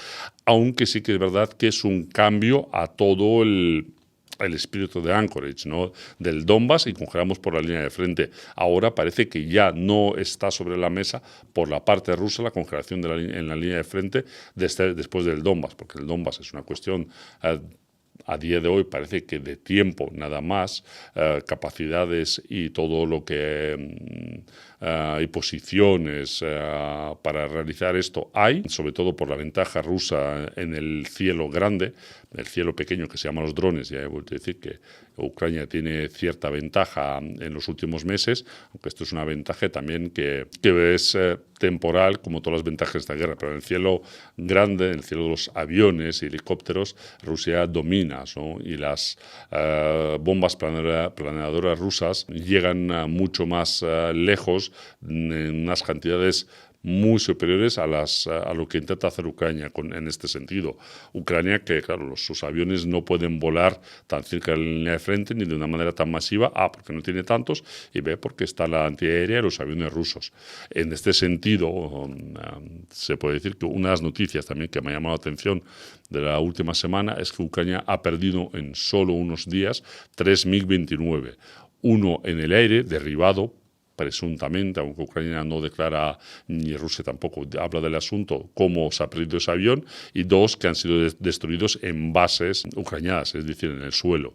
aunque sí que es verdad que es un cambio a todo el espíritu de Anchorage, ¿no? Del Donbass, y congelamos por la línea de frente. Ahora parece que ya no está sobre la mesa por la parte rusa la congelación en la línea de frente después del Donbass, porque el Donbass es una cuestión a día de hoy parece que de tiempo nada más, capacidades y todo lo que y posiciones para realizar esto hay, sobre todo por la ventaja rusa en el cielo grande, el cielo pequeño que se llama los drones. Ya he vuelto a decir que Ucrania tiene cierta ventaja en los últimos meses, aunque esto es una ventaja también que es temporal, como todas las ventajas de esta guerra, pero en el cielo grande, en el cielo de los aviones y helicópteros, Rusia domina, ¿no? Y las bombas planeadoras rusas llegan mucho más lejos, en unas cantidades muy superiores a lo que intenta hacer Ucrania en este sentido. Ucrania, que claro, sus aviones no pueden volar tan cerca de la línea de frente ni de una manera tan masiva, porque no tiene tantos, y porque está la antiaérea y los aviones rusos. En este sentido, se puede decir que una de las noticias también que me ha llamado la atención de la última semana es que Ucrania ha perdido en solo unos días 3 MiG-29, uno en el aire, derribado, presuntamente, aunque Ucrania no declara, ni Rusia tampoco habla del asunto, cómo se ha perdido ese avión, y dos que han sido destruidos en bases ucranianas, es decir, en el suelo.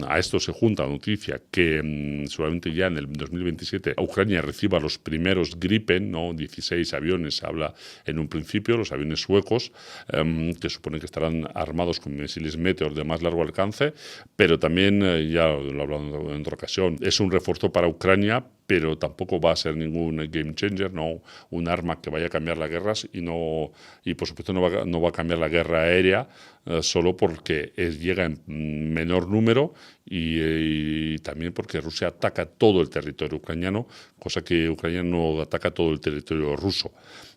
A esto se junta la noticia que seguramente ya en el 2027 Ucrania reciba los primeros Gripen, ¿no? 16 aviones, se habla en un principio, los aviones suecos, que supone que estarán armados con misiles Meteor de más largo alcance, pero también, ya lo he hablado en otra ocasión, es un refuerzo para Ucrania pero tampoco va a ser ningún game changer, no un arma que vaya a cambiar las guerras y por supuesto no va a cambiar la guerra aérea solo porque llega en menor número y también porque Rusia ataca todo el territorio ucraniano, cosa que Ucrania no ataca todo el territorio ruso.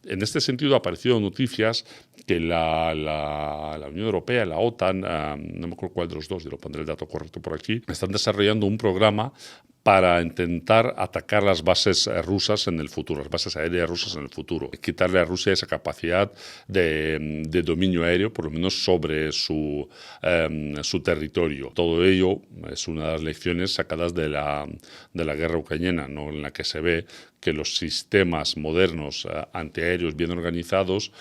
En este sentido, ha aparecido noticias que la Unión Europea, la OTAN, no me acuerdo cuál de los dos, y lo pondré el dato correcto por aquí, están desarrollando un programa para intentar atacar las bases rusas en el futuro, las bases aéreas rusas en el futuro. Quitarle a Rusia esa capacidad de dominio aéreo, por lo menos sobre su territorio. Todo ello es una de las lecciones sacadas de la guerra ucraniana, ¿no? En la que se ve que los sistemas modernos antiaéreos bien organizados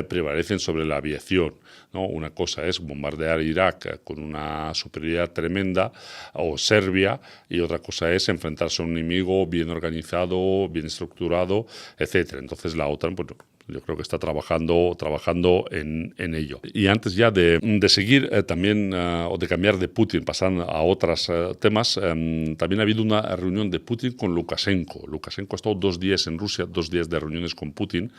prevalecen sobre la aviación, ¿no? Una cosa es bombardear Irak con una superioridad tremenda o Serbia, y otra cosa es enfrentarse a un enemigo bien organizado, bien estructurado, etcétera. Entonces la OTAN, pues, yo creo que está trabajando en ello. Y antes ya de seguir también, o de cambiar de Putin, pasando a otros temas, también ha habido una reunión de Putin con Lukashenko. Lukashenko ha estado 2 días en Rusia, 2 días de reuniones con Putin,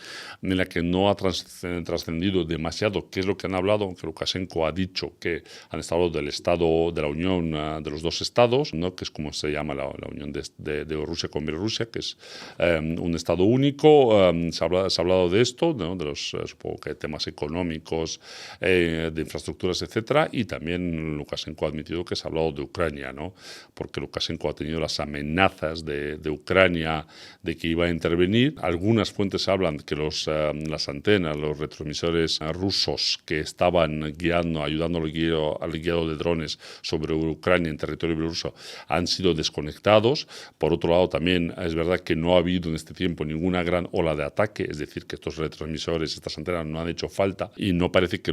en la que no ha trascendido demasiado qué es lo que han hablado, aunque Lukashenko ha dicho que han estado del Estado de la Unión de los 2 estados, ¿no? Que es como se llama la unión de Rusia con Bielorrusia, que es un Estado único. Se ha hablado de esto, ¿no? De los, supongo que temas económicos, de infraestructuras, etcétera, y también Lukashenko ha admitido que se ha hablado de Ucrania, ¿no? Porque Lukashenko ha tenido las amenazas de Ucrania de que iba a intervenir. Algunas fuentes hablan que las antenas, los retransmisores rusos que estaban ayudando al guiado de drones sobre Ucrania en territorio bielorruso han sido desconectados. Por otro lado, también es verdad que no ha habido en este tiempo ninguna gran ola de ataque, es decir, que estos retransmisores, estas antenas no han hecho falta y no parece que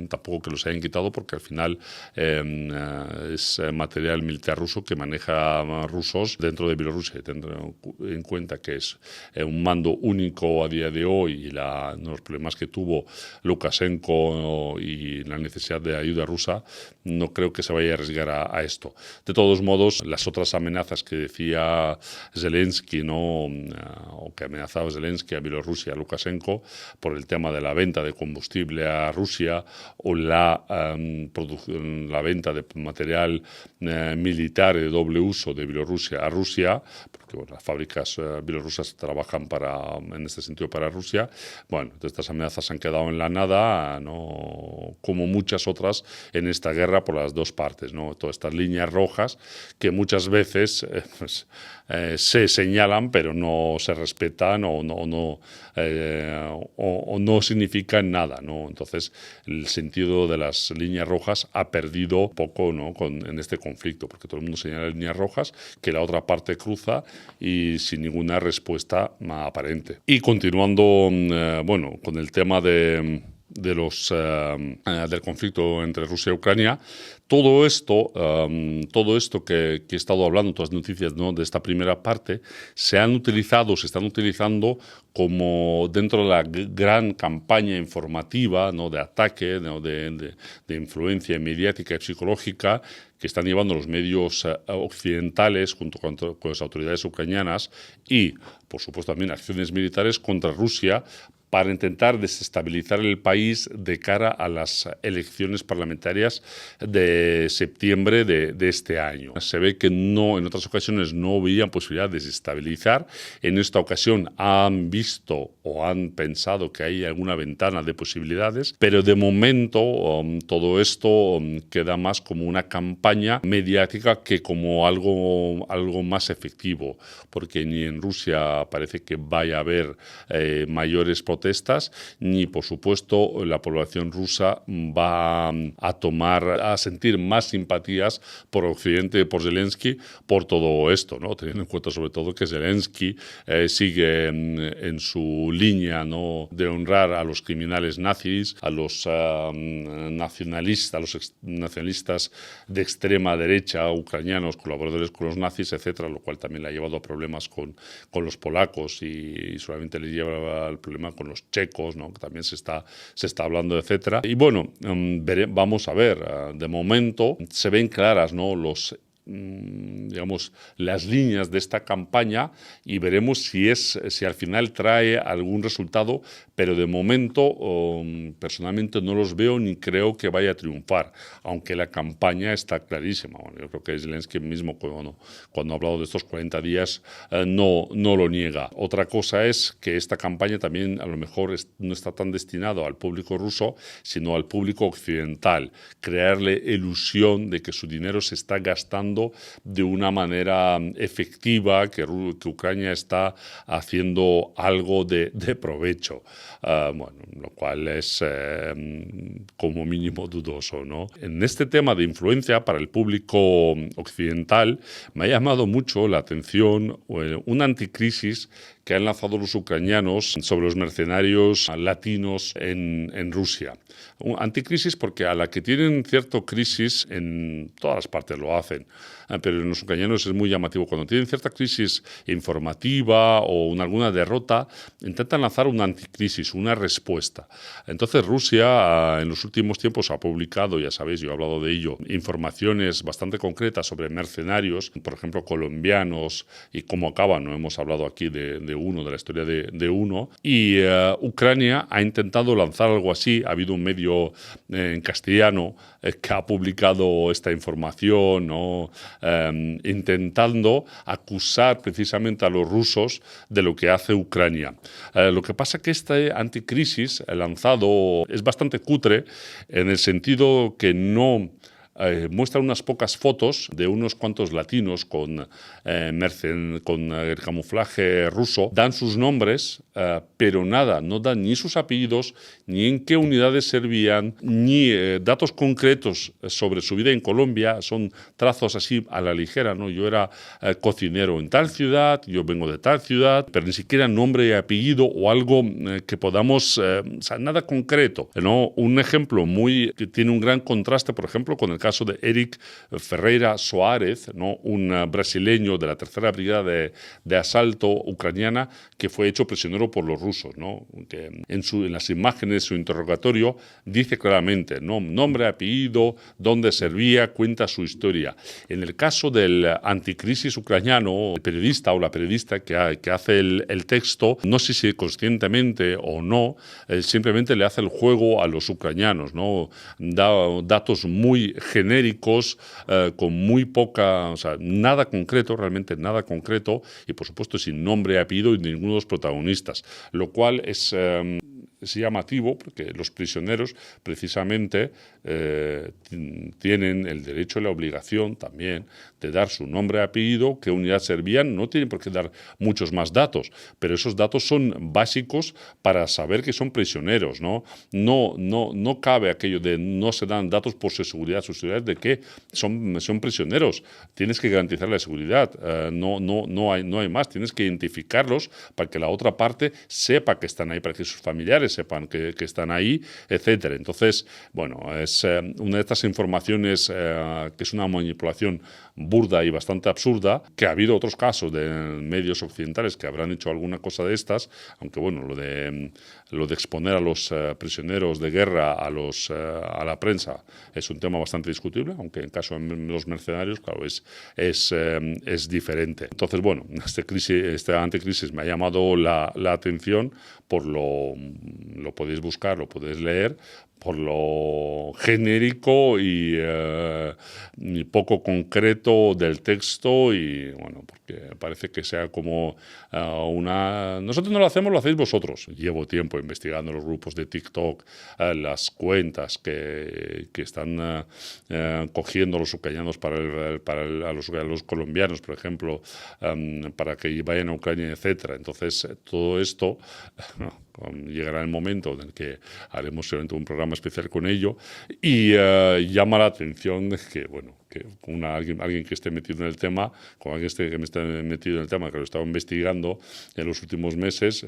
tampoco que los hayan quitado, porque al final es material militar ruso que maneja rusos dentro de Bielorrusia. Teniendo en cuenta que es un mando único a día de hoy y los problemas que tuvo Lukashenko y la necesidad de ayuda rusa, no creo que se vaya a arriesgar a esto. De todos modos, las otras amenazas que decía Zelensky, ¿no? O que amenazaba Zelensky a Bielorrusia, a Lukashenko, por el tema de la venta de combustible a Rusia o la venta de material militar de doble uso de Bielorrusia a Rusia, porque bueno, las fábricas bielorrusas trabajan en este sentido para Rusia. Bueno, estas amenazas han quedado en la nada, ¿no? Como muchas otras en esta guerra por las dos partes, ¿no? Todas estas líneas rojas que muchas veces se señalan pero no se respetan o no significan nada, ¿no? Entonces el sentido de las líneas rojas ha perdido poco, ¿no? En este conflicto, porque todo el mundo señala líneas rojas que la otra parte cruza y sin ninguna respuesta aparente. Y continuando con el tema del conflicto entre Rusia y Ucrania, todo esto que he estado hablando, todas las noticias, ¿no? De esta primera parte, se están utilizando como dentro de la gran campaña informativa, ¿no? De ataque, ¿no? de influencia mediática y psicológica que están llevando los medios occidentales junto con las autoridades ucranianas y, por supuesto, también acciones militares contra Rusia para intentar desestabilizar el país de cara a las elecciones parlamentarias de septiembre de este año. Se ve que en otras ocasiones no veían posibilidad de desestabilizar. En esta ocasión han visto o han pensado que hay alguna ventana de posibilidades, pero de momento todo esto queda más como una campaña mediática que como algo más efectivo, porque ni en Rusia parece que vaya a haber mayores protestas, ni por supuesto la población rusa va a sentir más simpatías por Occidente, por Zelensky, por todo esto, ¿no? Teniendo en cuenta sobre todo que Zelensky sigue en su línea, ¿no? De honrar a los criminales nazis, a los nacionalistas de extrema derecha ucranianos, colaboradores con los nazis, etcétera, lo cual también le ha llevado a problemas con los polacos y solamente le lleva al problema con los checos, ¿no? Que también se está hablando, etcétera. Y bueno, vamos a ver, de momento se ven claras, ¿no? Los digamos, las líneas de esta campaña y veremos si al final trae algún resultado, pero de momento personalmente no los veo ni creo que vaya a triunfar, aunque la campaña está clarísima. Bueno, yo creo que Zelensky mismo cuando ha hablado de estos 40 días no lo niega. Otra cosa es que esta campaña también a lo mejor no está tan destinado al público ruso, sino al público occidental, crearle ilusión de que su dinero se está gastando de una manera efectiva, que Ucrania está haciendo algo de provecho. Bueno, lo cual es como mínimo dudoso, ¿no? En este tema de influencia para el público occidental me ha llamado mucho la atención una anticrisis que han lanzado los ucranianos sobre los mercenarios latinos en Rusia. Anticrisis porque a la que tienen cierta crisis, en todas las partes lo hacen, pero en los ucranianos es muy llamativo. Cuando tienen cierta crisis informativa o alguna derrota, intentan lanzar una anticrisis, una respuesta. Entonces Rusia en los últimos tiempos ha publicado, ya sabéis, yo he hablado de ello, informaciones bastante concretas sobre mercenarios, por ejemplo, colombianos y cómo acaban. No hemos hablado aquí de la historia de uno. Y Ucrania ha intentado lanzar algo así. Ha habido un medio en castellano que ha publicado esta información, ¿no? Intentando acusar precisamente a los rusos de lo que hace Ucrania. Lo que pasa es que este anticrisis lanzado es bastante cutre en el sentido que no muestra unas pocas fotos de unos cuantos latinos con el camuflaje ruso, dan sus nombres, pero nada, no dan ni sus apellidos, ni en qué unidades servían, ni datos concretos sobre su vida en Colombia. Son trazos así a la ligera, ¿no? Yo era cocinero en tal ciudad, yo vengo de tal ciudad, pero ni siquiera nombre y apellido o algo que podamos, o sea, nada concreto, ¿no? Un ejemplo que tiene un gran contraste, por ejemplo, con el caso de Eric Ferreira Soares, ¿no? Un brasileño de la tercera brigada de asalto ucraniana que fue hecho prisionero por los rusos, ¿no? Que en las imágenes de su interrogatorio dice claramente, ¿no? Nombre, apellido, dónde servía, cuenta su historia. En el caso del anticrisis ucraniano, el periodista o la periodista que hace el texto, no sé si conscientemente o no, simplemente le hace el juego a los ucranianos, ¿no? Da datos muy genéricos, con muy poca, o sea, nada concreto, realmente nada concreto, y por supuesto sin nombre, apellido y ninguno de los protagonistas, lo cual es llamativo porque los prisioneros precisamente tienen el derecho y la obligación también de dar su nombre y apellido, qué unidad servían. No tienen por qué dar muchos más datos, pero esos datos son básicos para saber que son prisioneros, ¿no? No cabe aquello de no se dan datos por su seguridad de que son prisioneros. Tienes que garantizar la seguridad, no hay más. Tienes que identificarlos para que la otra parte sepa que están ahí, para que sus familiares sepan que están ahí, etcétera. Entonces, bueno, es una de estas informaciones que es una manipulación burda y bastante absurda, que ha habido otros casos de medios occidentales que habrán hecho alguna cosa de estas, aunque bueno, lo de exponer a los prisioneros de guerra a la prensa es un tema bastante discutible, aunque en caso de los mercenarios, claro, es diferente. Entonces, bueno, esta anticrisis me ha llamado la atención, lo podéis buscar, lo podéis leer, por lo genérico y poco concreto del texto, y bueno, porque parece que sea como nosotros no lo hacemos, lo hacéis vosotros. Llevo tiempo investigando los grupos de TikTok, las cuentas que están cogiendo los ucranianos a los colombianos, por ejemplo, para que vayan a Ucrania, etcétera. Entonces, todo esto llegará el momento en el que haremos seguramente un programa especial con ello, y llama la atención de que, bueno, que alguien que esté metido en el tema, con alguien que me esté metido en el tema, que lo he estado investigando en los últimos meses,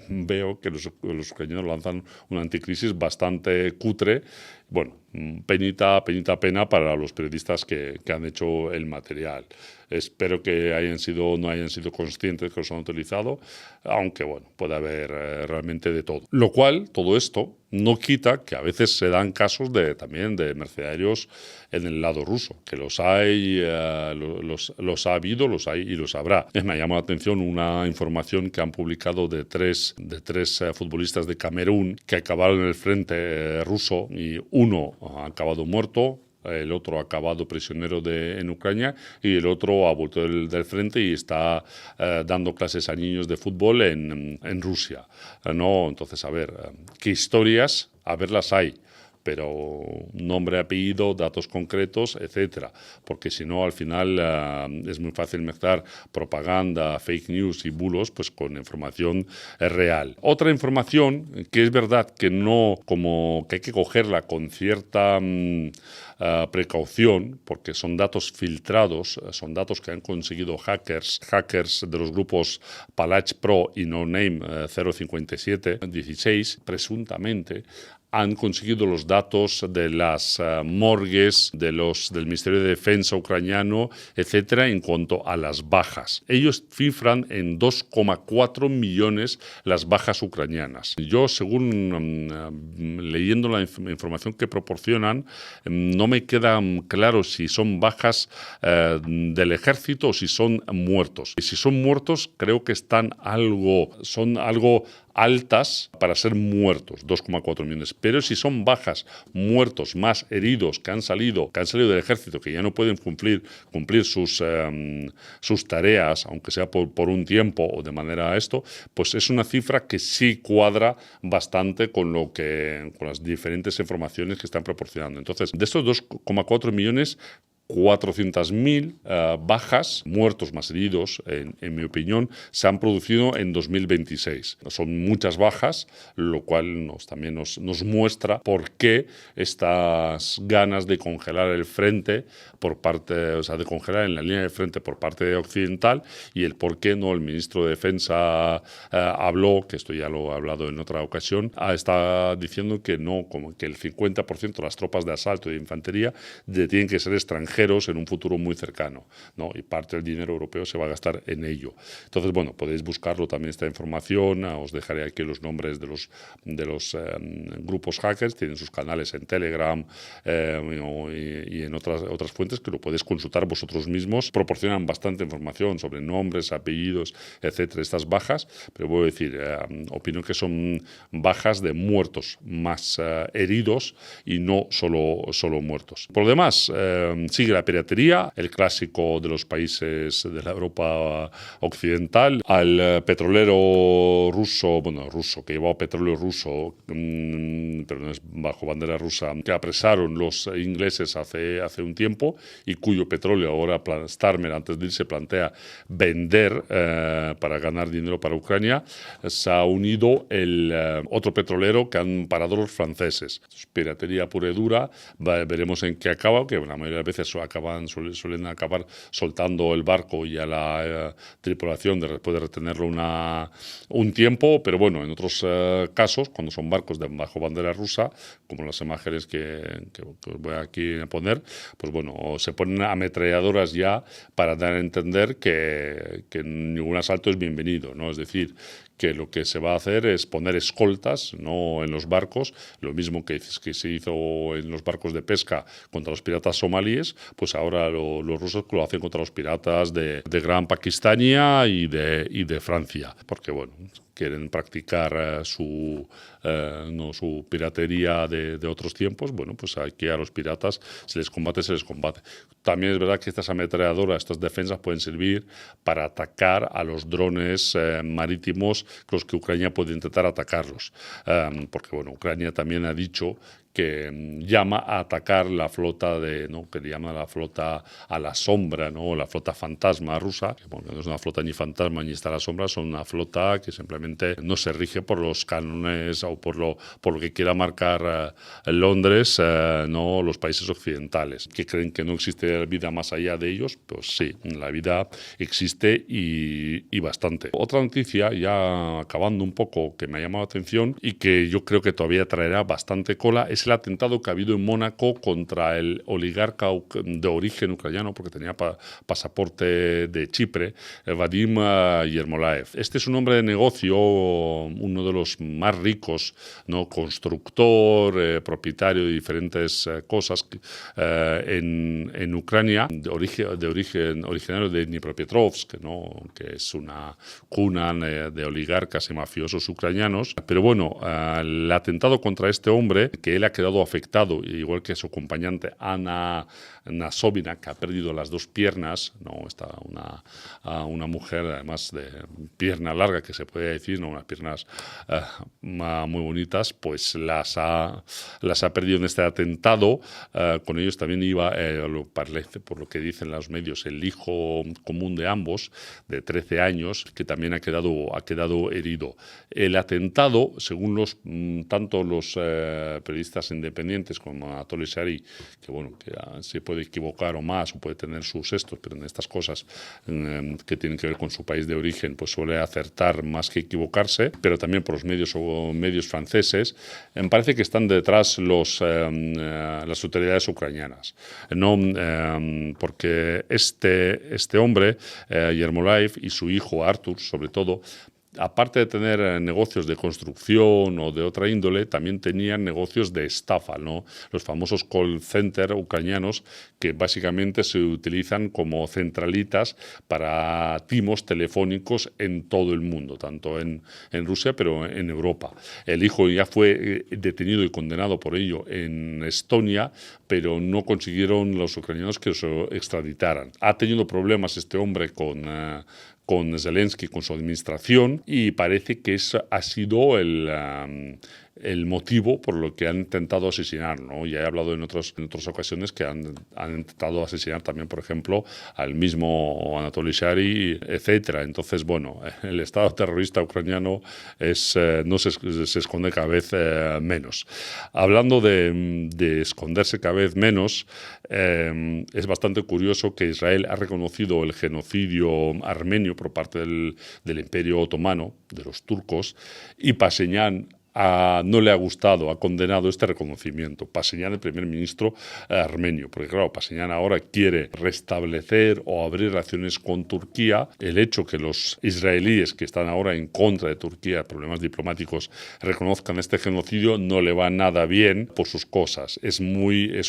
veo que los ucranianos lanzan una anticrisis bastante cutre. Bueno, pena para los periodistas que han hecho el material. Espero que no hayan sido conscientes que los han utilizado, aunque bueno, puede haber realmente de todo. Lo cual, todo esto no quita que a veces se dan casos también de mercenarios en el lado ruso. que los hay, los ha habido, los hay y los habrá. Me ha llamado la atención una información que han publicado de tres futbolistas de Camerún que acabaron en el frente ruso y uno ha acabado muerto, el otro ha acabado prisionero en Ucrania y el otro ha vuelto del frente y está dando clases a niños de fútbol en Rusia, ¿no? Entonces, a ver, ¿qué historias? A ver, las hay, pero nombre, apellido, datos concretos, etcétera, porque si no, al final es muy fácil mezclar propaganda, fake news y bulos pues con información real. Otra información que es verdad que no, como que hay que cogerla con cierta precaución, porque son datos filtrados, son datos que han conseguido hackers de los grupos Palach Pro y No Name 05716, presuntamente han conseguido los datos de las morgues del Ministerio de Defensa ucraniano, etcétera, en cuanto a las bajas. Ellos cifran en 2,4 millones las bajas ucranianas. Yo, según leyendo la información que proporcionan, no me queda claro si son bajas del ejército o si son muertos. Y si son muertos, creo que son algo altas para ser muertos, 2,4 millones. Pero si son bajas, muertos, más heridos que han salido del ejército, que ya no pueden cumplir sus tareas, aunque sea por un tiempo o de manera pues es una cifra que sí cuadra bastante con las diferentes informaciones que están proporcionando. Entonces, de estos 2,4 millones, 400.000 bajas, muertos más heridos, en mi opinión, se han producido en 2026. Son muchas bajas, lo cual también nos muestra por qué estas ganas de congelar el frente de congelar en la línea de frente por parte occidental, y el por qué no el ministro de Defensa habló, que esto ya lo he hablado en otra ocasión, está diciendo que no, como que el 50% de las tropas de asalto y de infantería tienen que ser extranjeros en un futuro muy cercano, ¿no? Y parte del dinero europeo se va a gastar en ello. Entonces, bueno, podéis buscarlo también esta información. Os dejaré aquí los nombres de los grupos hackers. Tienen sus canales en Telegram y en otras fuentes que lo podéis consultar vosotros mismos. Proporcionan bastante información sobre nombres, apellidos, etcétera, estas bajas, pero voy a decir, opino que son bajas de muertos más heridos y no solo muertos. Por lo demás, sigue la piratería, el clásico de los países de la Europa occidental. Al petrolero ruso, que llevaba petróleo ruso, pero no es bajo bandera rusa, que apresaron los ingleses hace un tiempo y cuyo petróleo ahora Starmer, antes de irse, plantea vender para ganar dinero para Ucrania. Se ha unido el otro petrolero que han parado los franceses. Es piratería pura y dura. Veremos en qué acaba, que la mayoría de veces suelen acabar soltando el barco y a la tripulación después de retenerlo un tiempo, pero bueno, en otros casos, cuando son barcos bajo bandera rusa, como las imágenes que os voy aquí a poner, pues bueno, se ponen ametralladoras ya para dar a entender que ningún asalto es bienvenido, ¿no? Es decir, que lo que se va a hacer es poner escoltas, ¿no?, en los barcos, lo mismo que se hizo en los barcos de pesca contra los piratas somalíes, pues ahora los rusos lo hacen contra los piratas de Gran Pakistania y de Francia, porque bueno, quieren practicar su piratería de otros tiempos. Bueno, pues aquí a los piratas se les combate. También es verdad que estas ametralladoras, estas defensas pueden servir para atacar a los drones marítimos con los que Ucrania puede intentar atacarlos. Porque bueno, Ucrania también ha dicho que llama a atacar la flota que llama la flota a la sombra, ¿no?, la flota fantasma rusa, que bueno, no es una flota ni fantasma ni está a la sombra, son una flota que simplemente no se rige por los cánones o por lo que quiera marcar Londres, no los países occidentales, que creen que no existe vida más allá de ellos. Pues sí, la vida existe y bastante. Otra noticia, ya acabando un poco, que me ha llamado la atención y que yo creo que todavía traerá bastante cola, es es el atentado que ha habido en Mónaco contra el oligarca de origen ucraniano, porque tenía pasaporte de Chipre, Vadim Yermolaev. Este es un hombre de negocio, uno de los más ricos, ¿no? Constructor, propietario de diferentes cosas en Ucrania, de origen originario de Dnipropetrovsk, ¿no? Que es una cuna de oligarcas y mafiosos ucranianos. Pero bueno, el atentado contra este hombre, que él ha quedado afectado, igual que su acompañante Ana Nasovina, que ha perdido las dos piernas, ¿no? Está una mujer además de pierna larga, que se puede decir, ¿no? Unas piernas muy bonitas, pues las ha perdido en este atentado. Con ellos también iba, por lo que dicen los medios, el hijo común de ambos, de 13 años, que también ha quedado herido. El atentado, según tanto los periodistas independientes como Anatoly Shary, que bueno, que se puede equivocar o más, o puede tener sus estos, pero en estas cosas que tienen que ver con su país de origen, pues suele acertar más que equivocarse, pero también por los medios franceses, me parece que están detrás las autoridades ucranianas. No, porque este hombre, Yermolaev, y su hijo Artur, sobre todo, aparte de tener negocios de construcción o de otra índole, también tenían negocios de estafa, ¿no? Los famosos call center ucranianos, que básicamente se utilizan como centralitas para timos telefónicos en todo el mundo, tanto en Rusia, pero en Europa. El hijo ya fue detenido y condenado por ello en Estonia, pero no consiguieron los ucranianos que lo extraditaran. Ha tenido problemas este hombre con Zelensky, con su administración, y parece que ha sido el motivo por lo que han intentado asesinar, ¿no? Ya he hablado en otras ocasiones que han intentado asesinar también, por ejemplo, al mismo Anatoly Shary, etcétera. Entonces, bueno, el Estado terrorista ucraniano no se esconde cada vez menos. Hablando de esconderse cada vez menos, es bastante curioso que Israel ha reconocido el genocidio armenio por parte del Imperio Otomano, de los turcos, y Pashinyan no le ha gustado, ha condenado este reconocimiento. Pashinyan, el primer ministro armenio, porque claro, Pashinyan ahora quiere restablecer o abrir relaciones con Turquía. El hecho que los israelíes, que están ahora en contra de Turquía, problemas diplomáticos, reconozcan este genocidio, no le va nada bien por sus cosas. Es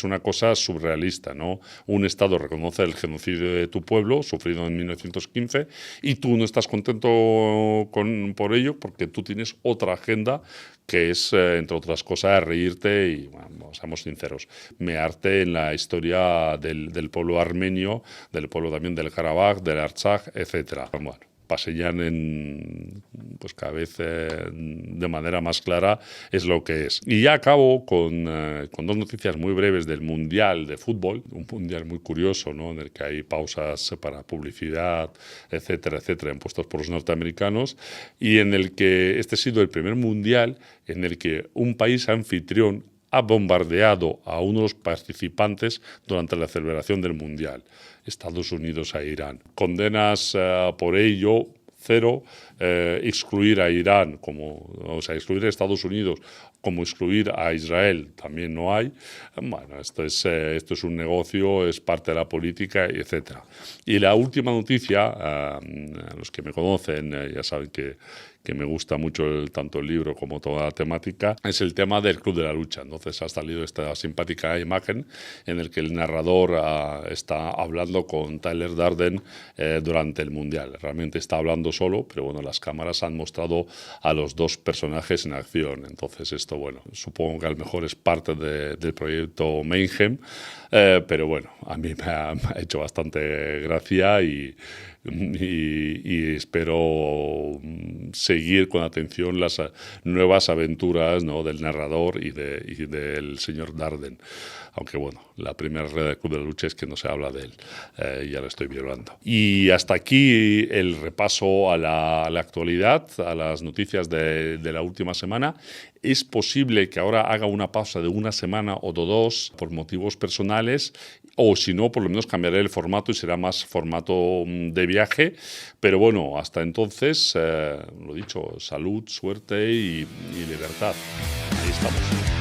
una cosa surrealista, ¿no? Un Estado reconoce el genocidio de tu pueblo, sufrido en 1915, y tú no estás contento por ello, porque tú tienes otra agenda, que es, entre otras cosas, reírte y, bueno, seamos sinceros, mearte en la historia del pueblo armenio, del pueblo también del Karabaj, del Artsaj, etc. Bueno, Pashinyan pues cada vez de manera más clara es lo que es. Y ya acabo con dos noticias muy breves del Mundial de Fútbol, un Mundial muy curioso, ¿no? En el que hay pausas para publicidad, etcétera, etcétera, impuestos por los norteamericanos, y en el que este ha sido el primer Mundial en el que un país anfitrión ha bombardeado a uno de los participantes durante la celebración del Mundial, Estados Unidos a Irán. Condenas por ello cero, excluir a Irán, excluir a Estados Unidos como excluir a Israel también no hay. Bueno, esto es un negocio, es parte de la política, etc. Y la última noticia, los que me conocen ya saben que me gusta mucho tanto el libro como toda la temática, es el tema del Club de la Lucha. Entonces ha salido esta simpática imagen en la que el narrador está hablando con Tyler Durden durante el Mundial. Realmente está hablando solo, pero bueno, las cámaras han mostrado a los dos personajes en acción. Entonces esto, bueno, supongo que a lo mejor es parte del proyecto Mayhem, pero bueno, a mí me ha hecho bastante gracia y espero seguir con atención las nuevas aventuras, ¿no?, del narrador y del señor Darden. Aunque bueno, la primera regla del Club de la Lucha es que no se habla de él, ya lo estoy violando. Y hasta aquí el repaso a la actualidad, a las noticias de la última semana. Es posible que ahora haga una pausa de una semana o dos por motivos personales, o si no, por lo menos cambiaré el formato y será más formato de viaje. Pero bueno, hasta entonces, lo dicho, salud, suerte y libertad. Ahí estamos.